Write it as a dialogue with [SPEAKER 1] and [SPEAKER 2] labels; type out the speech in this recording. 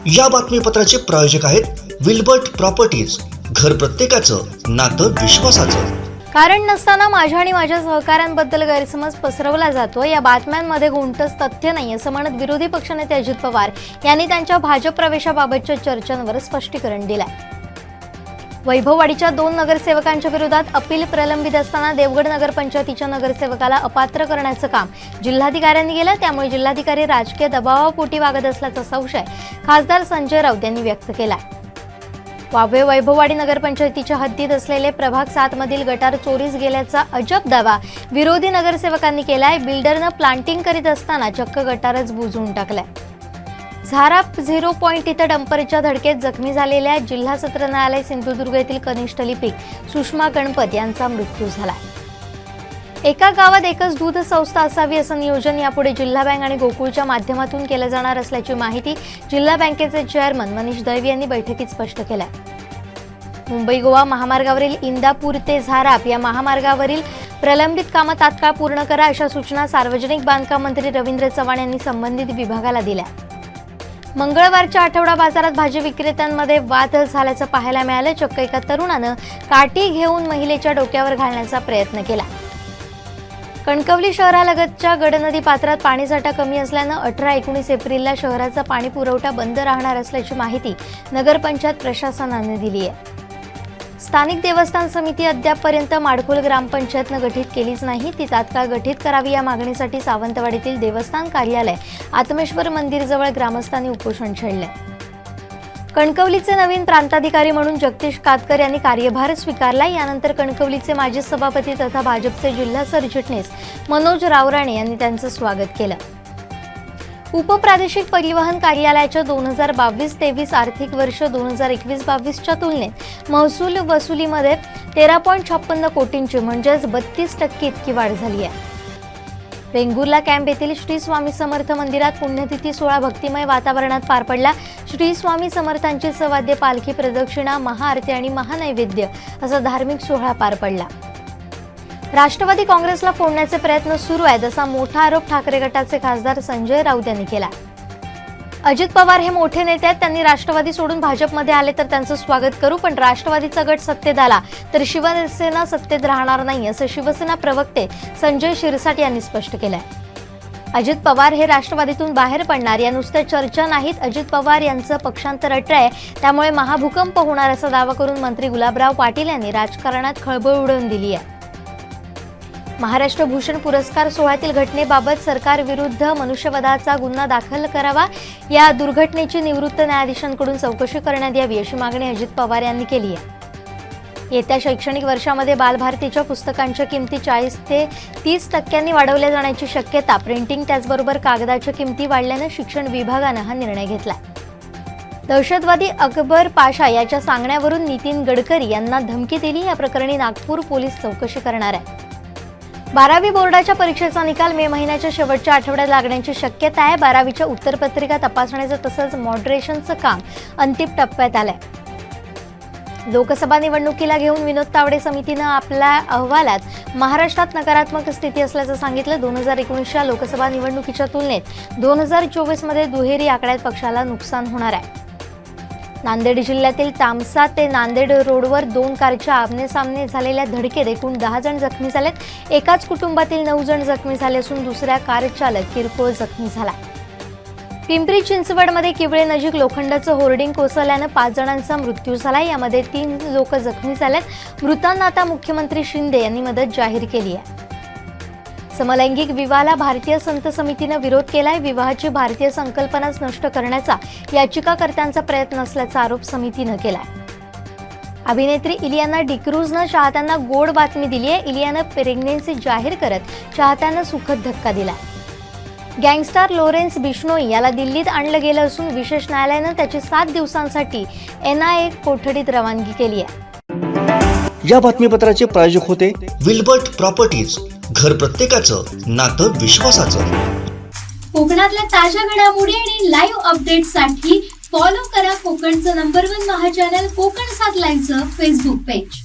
[SPEAKER 1] या बातमीपत्राचे प्रायोजक आहेत विल्बर्ट प्रॉपर्टीज, घर प्रत्येकाचं नातं विश्वासाचं।
[SPEAKER 2] कारण नसताना माझ्या आणि माझ्या सहकाऱ्यांबद्दल गैरसमज पसरवला जातो, या बातम्यांमध्ये कोणतंच तथ्य नाही असं म्हणत विरोधी पक्षनेते अजित पवार यांनी त्यांच्या भाजप प्रवेशाबाबतच्या चर्चांवर स्पष्टीकरण दिलंय। वैभववाडीच्या 2 नगरसेवकांच्या विरोधात अपील प्रलंबित असताना देवगड नगरपंचायतीच्या नगरसेवकाला अपात्र करण्याचं काम जिल्हाधिकाऱ्यांनी केलं, त्यामुळे जिल्हाधिकारी राजकीय दबावापोटी वागत असल्याचा संशय खासदार संजय राऊत यांनी व्यक्त केला। वैभववाडी नगरपंचायतीच्या हद्दीत असलेले प्रभाग 7 मधील गटार चोरीस गेल्याचा अजब दावा विरोधी नगरसेवकांनी केलाय। बिल्डरनं प्लांटिंग करीत असताना चक्क गटारच बुजवून टाकलाय। झाराप 0 पॉइंट इथं डंपरच्या धडकेत जखमी झालेल्या जिल्हा सत्र न्यायालय सिंधुदुर्ग येथील कनिष्ठ लिपिक सुषमा गणपत यांचा मृत्यू झाला। एका गावात एकच दूध संस्था असावी असं नियोजन यापुढे जिल्हा बँक आणि गोकुळच्या माध्यमातून केलं जाणार असल्याची माहिती जिल्हा बँकेचे चेअरमन मनीष दळवी यांनी बैठकीत स्पष्ट केलं। मुंबई गोवा महामार्गावरील इंदापूर ते झाराप या महामार्गावरील प्रलंबित कामं तात्काळ पूर्ण करा अशा सूचना सार्वजनिक बांधकाम मंत्री रवींद्र चव्हाण यांनी संबंधित विभागाला दिल्या। मंगळवारच्या आठवडा बाजारात भाजी विक्रेत्यांमध्ये वाद झाल्याचं पाहायला मिळालं। चक्क एका तरुणानं काठी घेऊन महिलेच्या डोक्यावर घालण्याचा प्रयत्न केला। कणकवली शहरालगतच्या गडनदी पात्रात पाणीसाठा कमी असल्यानं 18-19 एप्रिलला शहराचा पाणी पुरवठा बंद राहणार असल्याची माहिती नगरपंचायत प्रशासनाने दिली आहे। स्थानिक देवस्थान समिती अद्यापपर्यंत माडखोल ग्रामपंचायतनं गठीत केलीच नाही, ती तात्काळ गठीत करावी या मागणीसाठी सावंतवाडीतील देवस्थान कार्यालय आत्मेश्वर मंदिरजवळ ग्रामस्थांनी उपोषण छेडले। कणकवलीचे नवीन प्रांताधिकारी म्हणून जगदीश कातकर यांनी कार्यभार स्वीकारला। यानंतर कणकवलीचे माजी सभापती तथा भाजपचे जिल्हा सरचिटणीस मनोज रावराणे यांनी त्यांचं स्वागत केलं। उपप्रादेशिक परिवहन कार्यालयाच्या 2022-23 आर्थिक वर्ष 2021-22च्या तुलनेत महसूल वसुलीमध्ये 13.56 कोटींची म्हणजेच 32% इतकी वाढ झाली आहे। वेंगुर्ला कॅम्प येथील श्री स्वामी समर्थ मंदिरात पुण्यतिथी सोहळा भक्तिमय वातावरणात पार पडला। श्री स्वामी समर्थांची सवाद्य पालखी प्रदक्षिणा, महाआरती आणि महानैवेद्य असा धार्मिक सोहळा पार पडला। राष्ट्रवादी काँग्रेसला फोडण्याचे प्रयत्न सुरू आहेत असा मोठा आरोप ठाकरे गटाचे खासदार संजय राऊत यांनी केला। अजित पवार हे मोठे नेते आहेत, त्यांनी राष्ट्रवादी सोडून भाजपमध्ये आले तर त्यांचं स्वागत करू, पण राष्ट्रवादीचा गट सत्तेत आला तर शिवसेना सत्तेत राहणार नाही असं शिवसेना प्रवक्ते संजय शिरसाट यांनी स्पष्ट केलंय। अजित पवार हे राष्ट्रवादीतून बाहेर पडणार या नुसत्या चर्चा नाहीत, अजित पवार यांचं पक्षांतर अटळय, त्यामुळे महाभूकंप होणार असा दावा करून मंत्री गुलाबराव पाटील यांनी राजकारणात खळबळ उडवून दिली आहे। महाराष्ट्र भूषण पुरस्कार सोहळ्यातील घटनेबाबत सरकार विरुद्ध मनुष्यवधाचा गुन्हा दाखल करावा, या दुर्घटनेची निवृत्त न्यायाधीशांकडून चौकशी करण्यात यावी अशी मागणी अजित पवार यांनी केली आहे। येत्या शैक्षणिक वर्षामध्ये बालभारतीच्या पुस्तकांच्या किमती 40 ते 30% वाढवल्या जाण्याची शक्यता, प्रिंटिंग त्याचबरोबर कागदाच्या किमती वाढल्यानं शिक्षण विभागानं हा निर्णय घेतला। दहशतवादी अकबर पाशा याच्या सांगण्यावरून नितीन गडकरी यांना धमकी दिली, या प्रकरणी नागपूर पोलीस चौकशी करणार आहे। 12वी बोर्डाच्या परीक्षेचा निकाल मे महिन्याच्या शेवटच्या आठवड्यात लागण्याची शक्यता आहे। 12वीच्या उत्तरपत्रिका तपासण्याचं तसंच मॉडरेशनचं काम अंतिम टप्प्यात आलंय। लोकसभा निवडणुकीला घेऊन विनोद तावडे समितीनं आपल्या अहवालात महाराष्ट्रात नकारात्मक स्थिती असल्याचं सांगितलं। 2019च्या लोकसभा निवडणुकीच्या तुलनेत 2024 मध्ये दुहेरी आकड्यात पक्षाला नुकसान होणार आहे। नांदेड जिल्ह्यातील तामसा ते नांदेड रोडवर 2 कारच्या आमनेसामने झालेल्या धडकेत एकूण 10 जण जखमी झालेत। एकाच कुटुंबातील 9 जण जखमी झाले असून दुसऱ्या कार चालक किरकोळ जखमी झाला। पिंपरी चिंचवडमध्ये किवळे नजीक लोखंडाचं होर्डिंग कोसळल्यानं 5 जणांचा मृत्यू झाला, यामध्ये 3 लोक जखमी झालेत। मृतांना आता मुख्यमंत्री शिंदे यांनी मदत जाहीर केली आहे। समलैंगिक विवाहाला भारतीय संत समितीनं विरोध केलाय। विवाहाची भारतीय संकल्पनाच नष्ट करण्याचा याचिकाकर्त्यांचा प्रयत्न असल्याचा आरोप समितीनं केलाय। अभिनेत्री इलियाना डिक्रूजनं चाहत्यांना गोड बातमी दिली आहे। इलियाना प्रेग्नन्सी जाहीर करत चाहत्यांना सुखद धक्का दिलाय। गँगस्टर लॉरेन्स बिश्नोई याला दिल्लीत आणलं गेलं असून विशेष न्यायालयानं त्याची 7 दिवसांसाठी NIA कोठडीत रवानगी केली आहे।
[SPEAKER 1] या बातमीपत्राचे प्रायोजक होते विल्बर्ट प्रॉपर्टीज, घर प्रत्येकाचं नातं विश्वासाचं।
[SPEAKER 3] कोकणातल्या ताज्या घडामोडी आणि लाईव्ह अपडेट्ससाठी फॉलो करा कोकणचं नंबर 1 महा चॅनल कोकण 7 लाईव्हचं फेसबुक पेज।